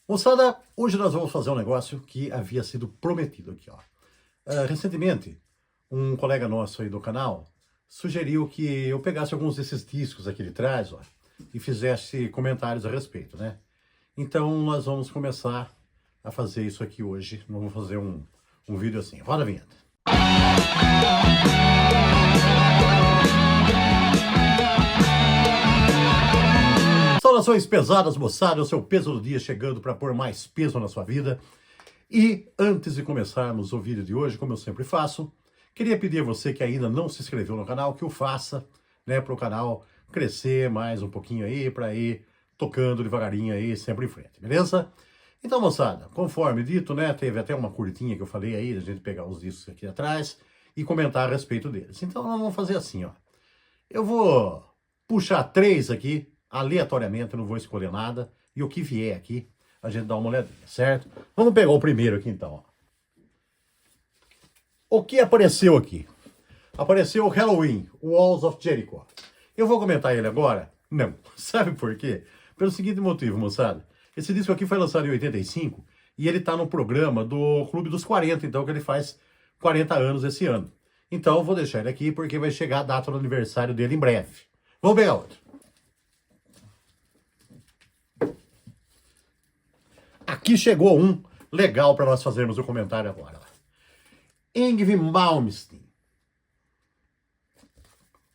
Moçada, hoje nós vamos fazer um negócio que havia sido prometido aqui, ó. Recentemente, um colega nosso aí do canal sugeriu que eu pegasse alguns desses discos aqui de trás, ó, e fizesse comentários a respeito, né? Então nós vamos começar a fazer isso aqui hoje. Vamos fazer um vídeo assim. Roda a vinheta. Saudações pesadas, moçada, o seu peso do dia chegando para pôr mais peso na sua vida. E antes de começarmos o vídeo de hoje, como eu sempre faço, queria pedir a você que ainda não se inscreveu no canal, que o faça, né, para o canal crescer mais um pouquinho aí, para ir tocando devagarinho aí, sempre em frente, beleza? Então, moçada, conforme dito, né, teve até uma curtinha que eu falei aí, a gente pegar os discos aqui atrás e comentar a respeito deles. Então, nós vamos fazer assim, ó. Eu vou puxar 3 aqui, aleatoriamente, eu não vou escolher nada, e o que vier aqui, a gente dá uma olhadinha, certo? Vamos pegar o primeiro aqui, então, ó. O que apareceu aqui? Apareceu o Halloween, Walls of Jericho. Eu vou comentar ele agora? Não. Sabe por quê? Pelo seguinte motivo, moçada. Esse disco aqui foi lançado em 85 e ele tá no programa do Clube dos 40, então, que ele faz 40 anos esse ano. Então, eu vou deixar ele aqui porque vai chegar a data do aniversário dele em breve. Vamos pegar outro. Aqui chegou um legal para nós fazermos o comentário agora. Yngwie Malmsteen.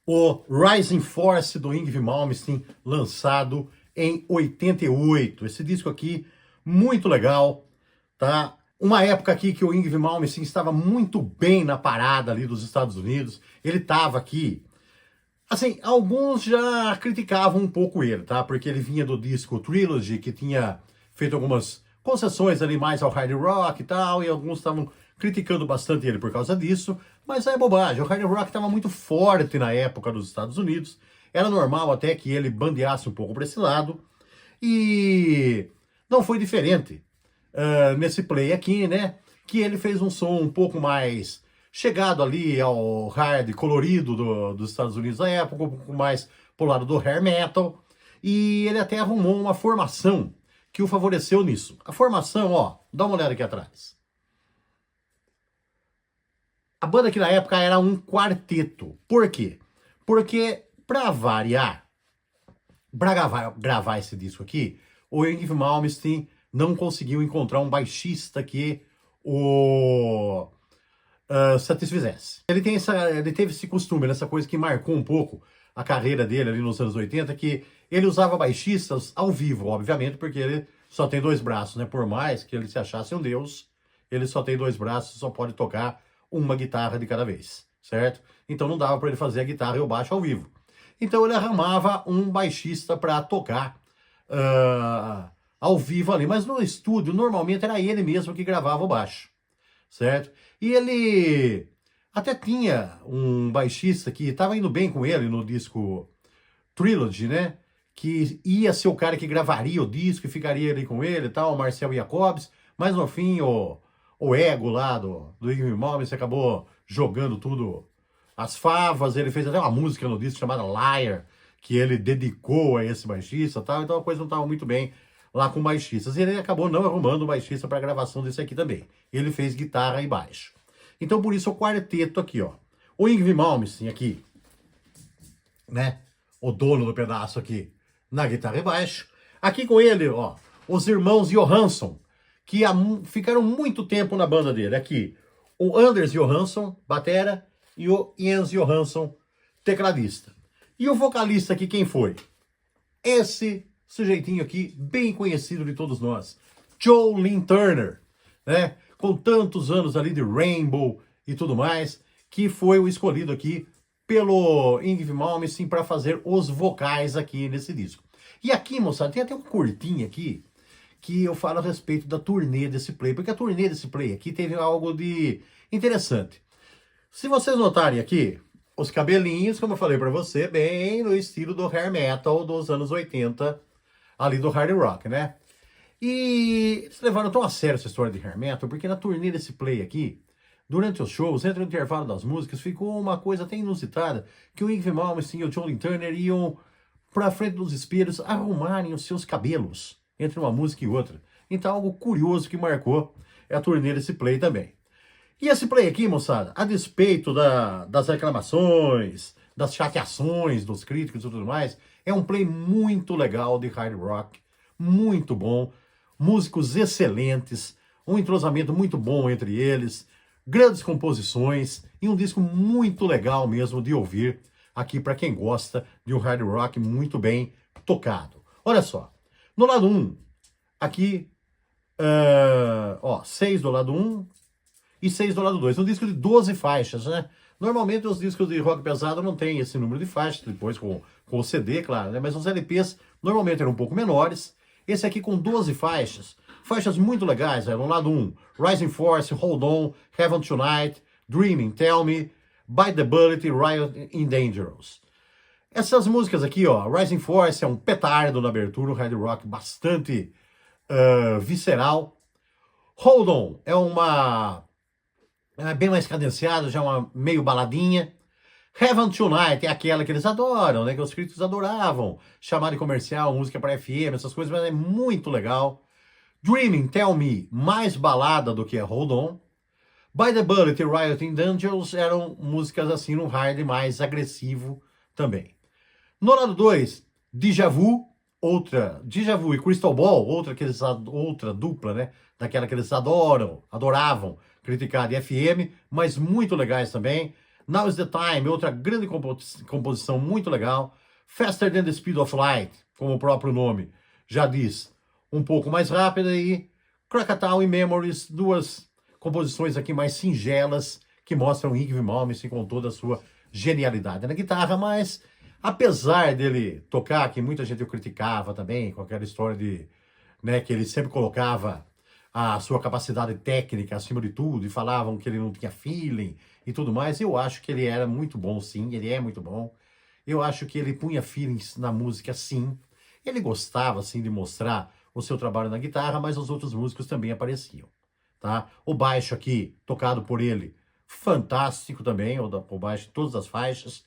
O Rising Force do Yngwie Malmsteen, lançado em 88. Esse disco aqui, muito legal, tá? Uma época aqui que o Yngwie Malmsteen estava muito bem na parada ali dos Estados Unidos. Ele estava aqui. Assim, alguns já criticavam um pouco ele, tá? Porque ele vinha do disco Trilogy, que tinha feito algumas concessões ali mais ao hard rock e tal, e alguns estavam criticando bastante ele por causa disso, mas é bobagem. O hard rock estava muito forte na época dos Estados Unidos, era normal até que ele bandeasse um pouco para esse lado, e não foi diferente nesse play aqui, né? Que ele fez um som um pouco mais chegado ali ao hard colorido dos Estados Unidos da época, um pouco mais pro lado do hair metal, e ele até arrumou uma formação que o favoreceu nisso. A formação, ó, dá uma olhada aqui atrás. A banda aqui na época era um quarteto. Por quê? Porque, para variar, para gravar esse disco aqui, o Yngwie Malmsteen não conseguiu encontrar um baixista que o satisfizesse. Ele teve esse costume, essa coisa que marcou um pouco a carreira dele ali nos anos 80, que ele usava baixistas ao vivo, obviamente, porque ele só tem 2 braços, né? Por mais que ele se achasse um deus, ele só tem 2 braços, só pode tocar uma guitarra de cada vez, certo? Então não dava para ele fazer a guitarra e o baixo ao vivo. Então ele arrumava um baixista para tocar ao vivo ali, mas no estúdio normalmente era ele mesmo que gravava o baixo, certo? E ele até tinha um baixista que estava indo bem com ele no disco Trilogy, né? Que ia ser o cara que gravaria o disco e ficaria ali com ele e tal, o Marcel Jacobs, mas no fim o ego lá do Yngwie Malmsteen acabou jogando tudo as favas. Ele fez até uma música no disco chamada Liar, que ele dedicou a esse baixista e tal, então a coisa não estava muito bem lá com baixistas. E ele acabou não arrumando um baixista para a gravação desse aqui também. Ele fez guitarra e baixo. Então por isso o quarteto aqui, ó. O Yngwie Malmsteen aqui, né? O dono do pedaço aqui na guitarra e baixo. Aqui com ele, ó, os irmãos Johansson, que ficaram muito tempo na banda dele. Aqui, o Anders Johansson, batera, e o Jens Johansson, tecladista. E o vocalista aqui, quem foi? Sujeitinho aqui, bem conhecido de todos nós, Joe Lynn Turner, né? Com tantos anos ali de Rainbow e tudo mais, que foi o escolhido aqui pelo Yngwie Malmsteen para fazer os vocais aqui nesse disco. E aqui, moçada, tem até um curtinho aqui que eu falo a respeito da turnê desse play, porque a turnê desse play aqui teve algo de interessante. Se vocês notarem aqui, os cabelinhos, como eu falei para você, bem no estilo do hair metal dos anos 80, ali do hard rock, né? E eles levaram tão a sério essa história de hair metal, porque na turnê desse play aqui, durante os shows, entre o intervalo das músicas, ficou uma coisa até inusitada, que o Yngwie Malmsteen e o Joe Lynn Turner iam pra frente dos espelhos arrumarem os seus cabelos entre uma música e outra. Então, algo curioso que marcou é a turnê desse play também. E esse play aqui, moçada, a despeito das reclamações, das chateações dos críticos e tudo mais, é um play muito legal de hard rock, muito bom, músicos excelentes, um entrosamento muito bom entre eles, grandes composições e um disco muito legal mesmo de ouvir aqui para quem gosta de um hard rock muito bem tocado. Olha só, no lado 1, aqui, 6 do lado 1 e 6 do lado 2. Um disco de 12 faixas, né? Normalmente os discos de rock pesado não tem esse número de faixas, depois com o CD, claro, né? Mas os LPs normalmente eram um pouco menores. Esse aqui com 12 faixas, faixas muito legais, né? No lado 1, Rising Force, Hold On, Heaven Tonight, Dreaming, Tell Me, Bite the Bullet e Riot in Dangerous. Essas músicas aqui, ó, Rising Force é um petardo na abertura, um hard rock bastante visceral. Hold On é bem mais cadenciado, já uma meio baladinha. Heaven Tonight é aquela que eles adoram, né? Que os críticos adoravam. Chamar de comercial, música para FM, essas coisas, mas é muito legal. Dreaming, Tell Me, mais balada do que a Hold On. By the Bullet e Riot in Dangerous eram músicas assim no hard mais agressivo também. No lado 2, Deja Vu e Crystal Ball, outra dupla, né? Daquela que eles adoravam criticar de FM, mas muito legais também. Now is the Time, outra grande composição muito legal. Faster Than the Speed of Light, como o próprio nome já diz, um pouco mais rápida. E Krakatoa e Memories, duas composições aqui mais singelas, que mostram Yngwie Malmsteen com toda a sua genialidade na guitarra, mas apesar dele tocar, que muita gente o criticava também, com aquela história de, né, que ele sempre colocava a sua capacidade técnica acima de tudo, e falavam que ele não tinha feeling e tudo mais, eu acho que ele era muito bom, sim, ele é muito bom. Eu acho que ele punha feelings na música, sim. Ele gostava, sim, de mostrar o seu trabalho na guitarra, mas os outros músicos também apareciam, tá? O baixo aqui, tocado por ele, fantástico também, o baixo de todas as faixas.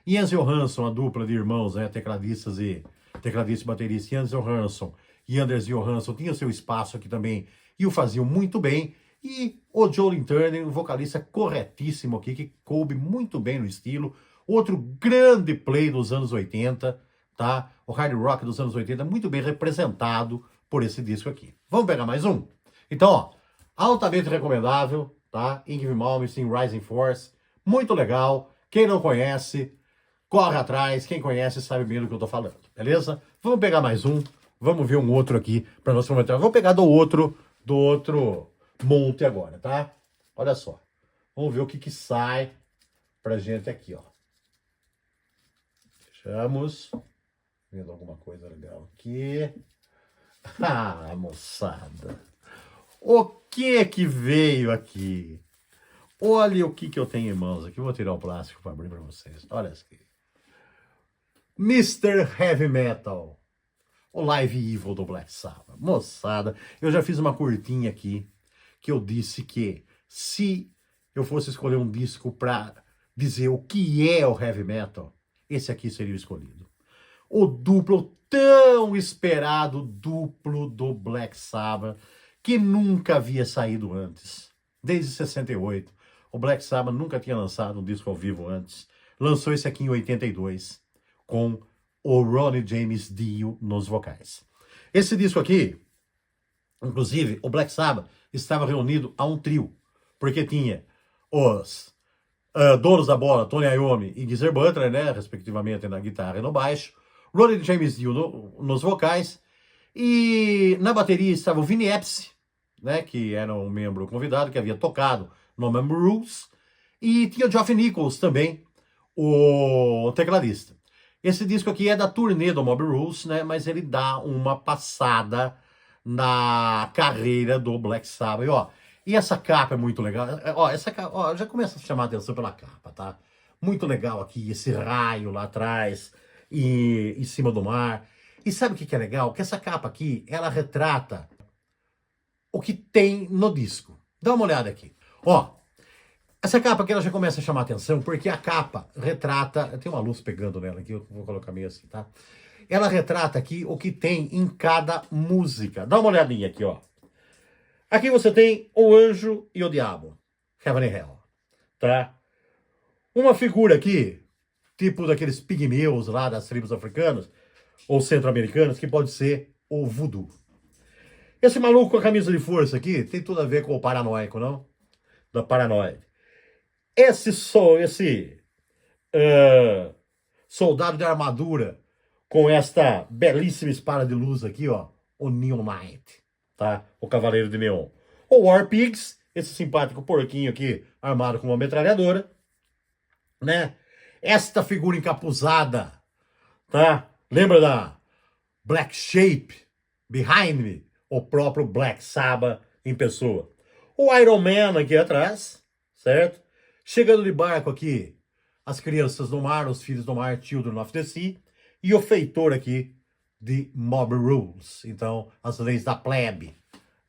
Jens Johansson, a dupla de irmãos, né, tecladista e baterista, Jens Johansson e Anders Johansson tinham seu espaço aqui também e o faziam muito bem. E o Joe Turner, um vocalista corretíssimo aqui, que coube muito bem no estilo. Outro grande play dos anos 80, tá? O hard rock dos anos 80, muito bem representado por esse disco aqui. Vamos pegar mais um? Então, ó, altamente recomendável, tá? Yngwie Malmsteen, Rising Force, muito legal. Quem não conhece, corre atrás. Quem conhece sabe bem do que eu tô falando, beleza? Vamos pegar mais um. Vamos ver um outro aqui para nós comentar. Vou pegar do outro monte agora, tá? Olha só. Vamos ver o que sai pra gente aqui, ó. Fechamos. Vendo alguma coisa legal aqui. Ah, moçada. O que veio aqui? Olha o que eu tenho em mãos aqui. Vou tirar o plástico para abrir para vocês. Olha aqui. Mr. Heavy Metal. O Live Evil do Black Sabbath. Moçada, eu já fiz uma curtinha aqui que eu disse que se eu fosse escolher um disco para dizer o que é o heavy metal, esse aqui seria o escolhido. O duplo, tão esperado duplo do Black Sabbath, que nunca havia saído antes. Desde 68. O Black Sabbath nunca tinha lançado um disco ao vivo antes. Lançou esse aqui em 82, com o Ronnie James Dio nos vocais. Esse disco aqui, inclusive, o Black Sabbath estava reunido a um trio, porque tinha os donos da bola, Tony Iommi e Geezer Butler, né, respectivamente na guitarra e no baixo, Ronnie James Dio nos vocais, e na bateria estava o Vinny Appice, né, que era um membro convidado, que havia tocado no Mob Rules, e tinha o Geoff Nichols também, o tecladista. Esse disco aqui é da turnê do Mob Rules, né, mas ele dá uma passada na carreira do Black Sabbath. E essa capa é muito legal. Essa capa, já começa a chamar a atenção pela capa, tá? Muito legal aqui, esse raio lá atrás, e em cima do mar. E sabe o que é legal? Que essa capa aqui, ela retrata o que tem no disco. Dá uma olhada aqui. Essa capa aqui, ela já começa a chamar a atenção, porque a capa retrata... Tem uma luz pegando nela aqui, eu vou colocar meio assim, tá? Ela retrata aqui o que tem em cada música. Dá uma olhadinha aqui, ó. Aqui você tem o anjo e o diabo, Heaven and Hell, tá? Uma figura aqui, tipo daqueles pigmeus lá das tribos africanas, ou centro-americanas, que pode ser o voodoo. Esse maluco com a camisa de força aqui tem tudo a ver com o paranoico, não? Da paranoide. Esse soldado de armadura com esta belíssima espada de luz aqui, ó, o Neon Knight, tá? O Cavaleiro de Neon. O War Pigs, esse simpático porquinho aqui, armado com uma metralhadora, né? Esta figura encapuzada, tá? Lembra da Black Shape Behind Me? O próprio Black Sabbath em pessoa. O Iron Man aqui atrás, certo? Chegando de barco aqui, as crianças do mar, os filhos do mar, Children of the Sea, e o feitor aqui de Mob Rules. Então, as leis da plebe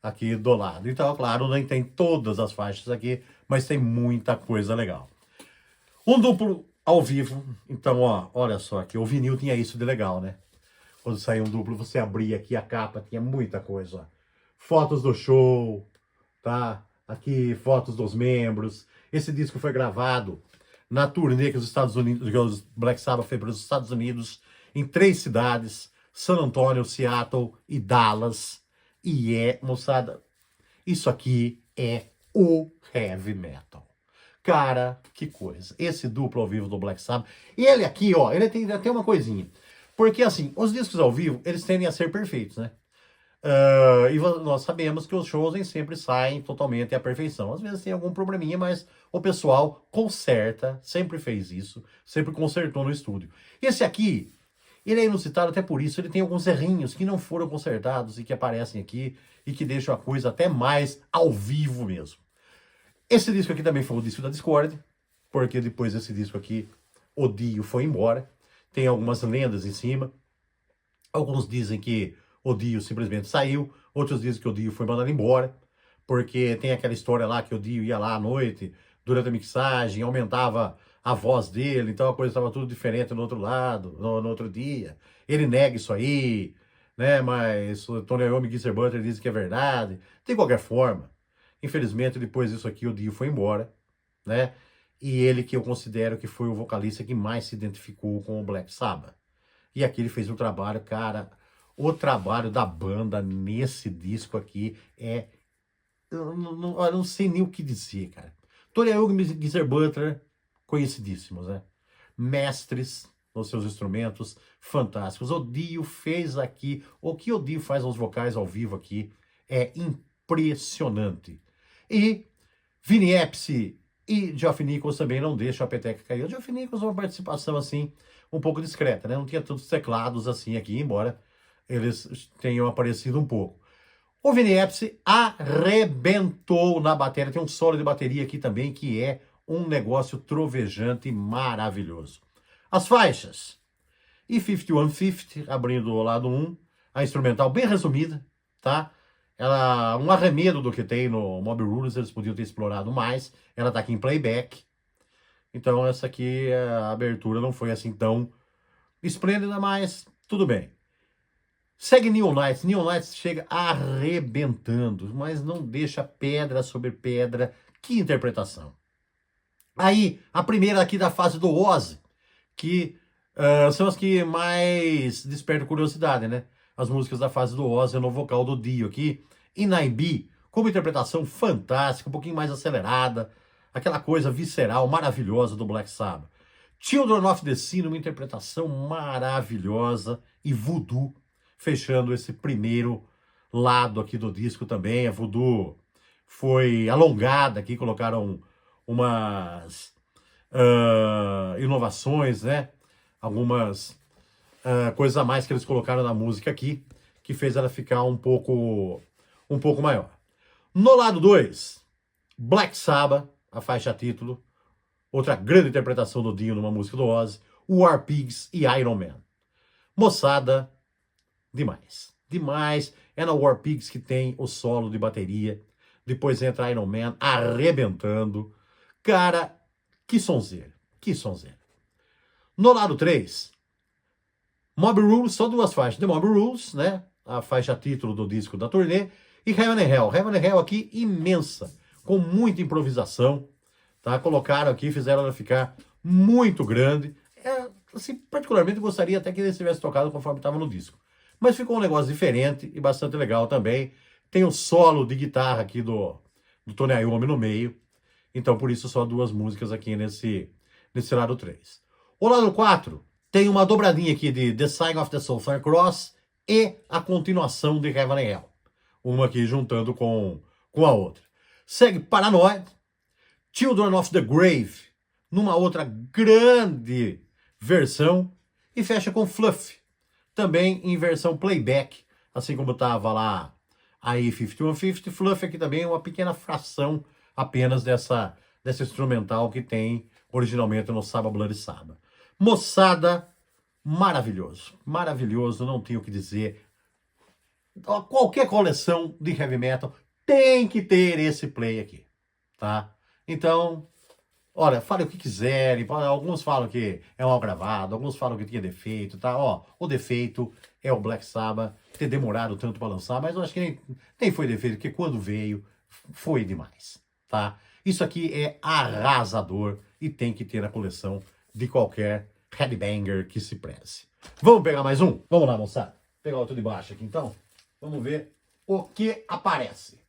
aqui do lado. Então, claro, nem tem todas as faixas aqui, mas tem muita coisa legal. Um duplo ao vivo. Então, ó, olha só aqui, o vinil tinha isso de legal, né? Quando saía um duplo, você abria aqui a capa, tinha muita coisa, ó. Fotos do show, tá? Aqui, fotos dos membros. Esse disco foi gravado na turnê que os Estados Unidos, que os Black Sabbath fez para os Estados Unidos, em 3 cidades, San Antonio, Seattle e Dallas. E moçada, isso aqui é o heavy metal. Cara, que coisa. Esse duplo ao vivo do Black Sabbath. E ele aqui, ó, ele tem até uma coisinha. Porque, assim, os discos ao vivo, eles tendem a ser perfeitos, né? E nós sabemos que os shows nem sempre saem totalmente à perfeição. Às vezes tem algum probleminha, mas o pessoal conserta, sempre fez isso, sempre consertou no estúdio. Esse aqui, ele é inusitado até por isso, ele tem alguns errinhos que não foram consertados e que aparecem aqui e que deixam a coisa até mais ao vivo mesmo. Esse disco aqui também foi o disco da Discord, porque depois desse disco aqui, o Dio foi embora. Tem algumas lendas em cima. Alguns dizem que o Dio simplesmente saiu, outros dizem que o Dio foi mandado embora, porque tem aquela história lá que o Dio ia lá à noite, durante a mixagem, aumentava a voz dele, então a coisa estava tudo diferente no outro lado, no outro dia. Ele nega isso aí, né? Mas o Tony Iommi e Geezer Butler dizem que é verdade. De qualquer forma, infelizmente, depois disso aqui, o Dio foi embora, né? E ele que eu considero que foi o vocalista que mais se identificou com o Black Sabbath. E aqui ele fez um trabalho, cara, o trabalho da banda nesse disco aqui é... Eu não sei nem o que dizer, cara. Tony Iommi e Geezer Butler, conhecidíssimos, né? Mestres nos seus instrumentos, fantásticos. O Dio fez aqui, o que o Dio faz aos vocais ao vivo aqui é impressionante. E Vinny Appice e Geoff Nichols também não deixam a peteca cair. O Geoff Nichols é uma participação, assim, um pouco discreta, né? Não tinha tantos teclados assim aqui, embora eles tenham aparecido um pouco. O Vinny Appice arrebentou na bateria. Tem um solo de bateria aqui também, que é um negócio trovejante maravilhoso. As faixas. E 5150, abrindo o lado 1, a instrumental bem resumida, tá? Ela, um arremedo do que tem no Mob Rules, eles podiam ter explorado mais. Ela tá aqui em playback. Então essa aqui, a abertura não foi assim tão esplêndida, mas tudo bem. Segue Neon Knights. Neon Knights chega arrebentando, mas não deixa pedra sobre pedra. Que interpretação. Aí, a primeira aqui da fase do Ozzy, que são as que mais despertam curiosidade, né? As músicas da fase do Ozzy no vocal do Dio aqui. In I Be, com uma interpretação fantástica, um pouquinho mais acelerada. Aquela coisa visceral, maravilhosa do Black Sabbath. Children of the Sea, uma interpretação maravilhosa. E Voodoo, fechando esse primeiro lado aqui do disco também. A Voodoo foi alongada aqui, colocaram umas inovações, né? Algumas coisas a mais que eles colocaram na música aqui, que fez ela ficar um pouco maior. No lado 2, Black Sabbath, a faixa título, outra grande interpretação do Dio numa música do Ozzy, War Pigs e Iron Man. Moçada, demais. Demais. É na War Pigs que tem o solo de bateria. Depois entra Iron Man arrebentando. Cara, que sonzeira. Que sonzeira. No lado 3, Mob Rules, só 2 faixas. The Mob Rules, né? A faixa título do disco da turnê. E Heaven and Hell. Heaven and Hell aqui imensa, com muita improvisação, tá? Colocaram aqui, fizeram ela ficar muito grande. Assim, particularmente gostaria até que ele tivesse tocado conforme estava no disco. Mas ficou um negócio diferente e bastante legal também. Tem o solo de guitarra aqui do Tony Iommi no meio. Então, por isso, só 2 músicas aqui nesse lado 3. O lado 4 tem uma dobradinha aqui de The Sign of the Southern Cross e a continuação de Heaven and Hell. Uma aqui juntando com a outra. Segue Paranoid, Children of the Grave, numa outra grande versão, e fecha com Fluff, também em versão playback, assim como estava lá aí 5150. Fluff aqui também é uma pequena fração apenas dessa instrumental que tem originalmente no Saba Bloody Saba. Moçada, maravilhoso, maravilhoso, não tenho o que dizer. Qualquer coleção de heavy metal tem que ter esse play aqui, tá? Então, olha, fale o que quiserem. Alguns falam que é mal gravado, alguns falam que tinha defeito, tá? Ó, o defeito é o Black Sabbath ter demorado tanto para lançar, mas eu acho que nem foi defeito, porque quando veio, foi demais, tá? Isso aqui é arrasador e tem que ter na coleção de qualquer headbanger que se preze. Vamos pegar mais um? Vamos lá, moçada. Vou pegar outro de baixo aqui, então. Vamos ver o que aparece.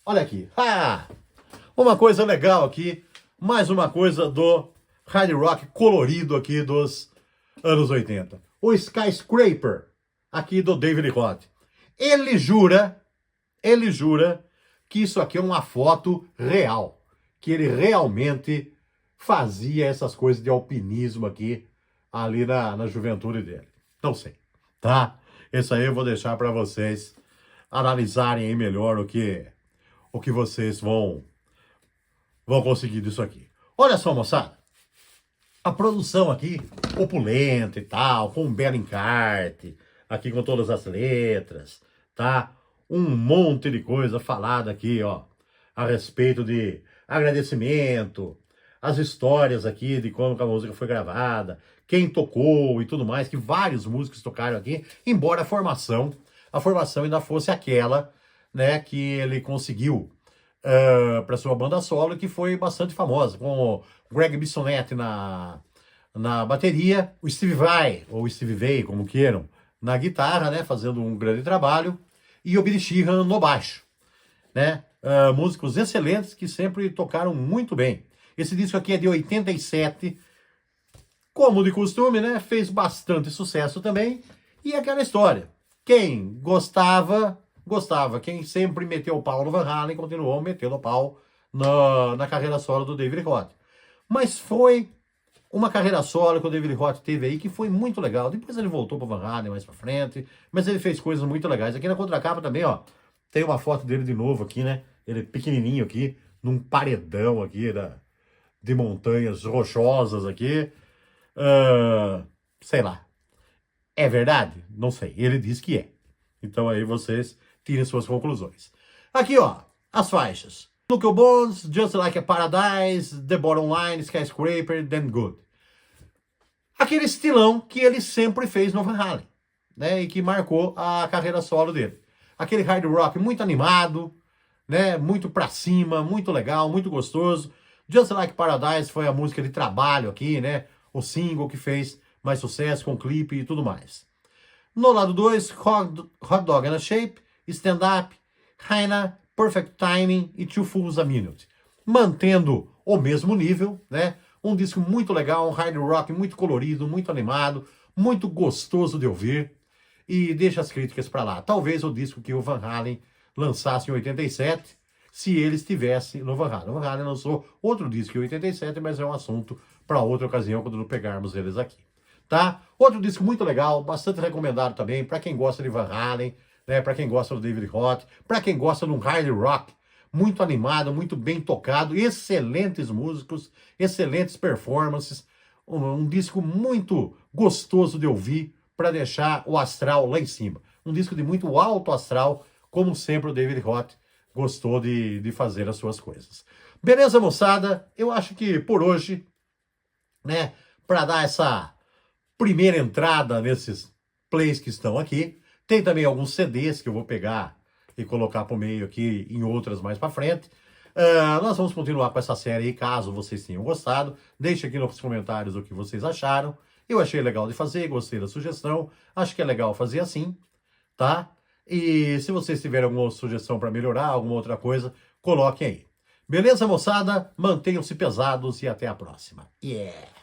Olha aqui. Ah! Uma coisa legal aqui. Mais uma coisa do hard rock colorido aqui dos anos 80. O Skyscraper, aqui do David Roth. Ele jura que isso aqui é uma foto real. Que ele realmente fazia essas coisas de alpinismo aqui, ali na juventude dele. Não sei, tá? Isso aí eu vou deixar para vocês analisarem aí melhor o que vocês vão conseguir disso aqui. Olha só, moçada. A produção aqui, opulenta e tal, com um belo encarte, aqui com todas as letras, tá? Um monte de coisa falada aqui, ó, a respeito de agradecimento, as histórias aqui de como a música foi gravada, quem tocou e tudo mais, que vários músicos tocaram aqui, embora a formação ainda fosse aquela, né, que ele conseguiu para sua banda solo, que foi bastante famosa, com o Greg Bissonette na bateria, o Steve Vai, ou Steve Vai, como queiram, na guitarra, né, fazendo um grande trabalho, e o Billy Sheehan no baixo, né, músicos excelentes que sempre tocaram muito bem. Esse disco aqui é de 87, como de costume, né, fez bastante sucesso também, e aquela história, quem gostava. Quem sempre meteu o pau no Van Halen continuou metendo o pau na carreira solo do David Roth. Mas foi uma carreira solo que o David Roth teve aí que foi muito legal. Depois ele voltou pro Van Halen mais pra frente, mas ele fez coisas muito legais. Aqui na contracapa também, ó, tem uma foto dele de novo aqui, né? Ele pequenininho aqui, num paredão aqui de montanhas rochosas aqui. Sei lá. É verdade? Não sei. Ele diz que é. Então aí vocês tirem suas conclusões. Aqui, ó, as faixas. Nuclear Bones, Just Like a Paradise, The Bottom Line, Skyscraper, Then Good. Aquele estilão que ele sempre fez no Van Halen, né, e que marcou a carreira solo dele. Aquele hard rock muito animado, né, muito pra cima, muito legal, muito gostoso. Just Like Paradise foi a música de trabalho aqui, né, o single que fez mais sucesso com clipe e tudo mais. No lado 2, Hot Dog and a Shape, Stand Up, Hyena, Perfect Timing e Two Fools a Minute. Mantendo o mesmo nível, né? Um disco muito legal, um hard rock muito colorido, muito animado, muito gostoso de ouvir. E deixa as críticas para lá. Talvez o disco que o Van Halen lançasse em 87, se ele estivesse no Van Halen. O Van Halen lançou outro disco em 87, mas é um assunto para outra ocasião, quando pegarmos eles aqui. Tá? Outro disco muito legal, bastante recomendado também, para quem gosta de Van Halen, né? Para quem gosta do David Roth, para quem gosta de um hard rock, muito animado, muito bem tocado, excelentes músicos, excelentes performances, um disco muito gostoso de ouvir, para deixar o astral lá em cima. Um disco de muito alto astral, como sempre o David Roth gostou de fazer as suas coisas. Beleza, moçada? Eu acho que por hoje, né, para dar essa primeira entrada nesses plays que estão aqui. Tem também alguns CDs que eu vou pegar e colocar pro meio aqui em outras mais para frente. Nós vamos continuar com essa série aí, caso vocês tenham gostado. Deixe aqui nos comentários o que vocês acharam. Eu achei legal de fazer, gostei da sugestão. Acho que é legal fazer assim, tá? E se vocês tiverem alguma sugestão para melhorar, alguma outra coisa, coloquem aí. Beleza, moçada? Mantenham-se pesados e até a próxima. Yeah!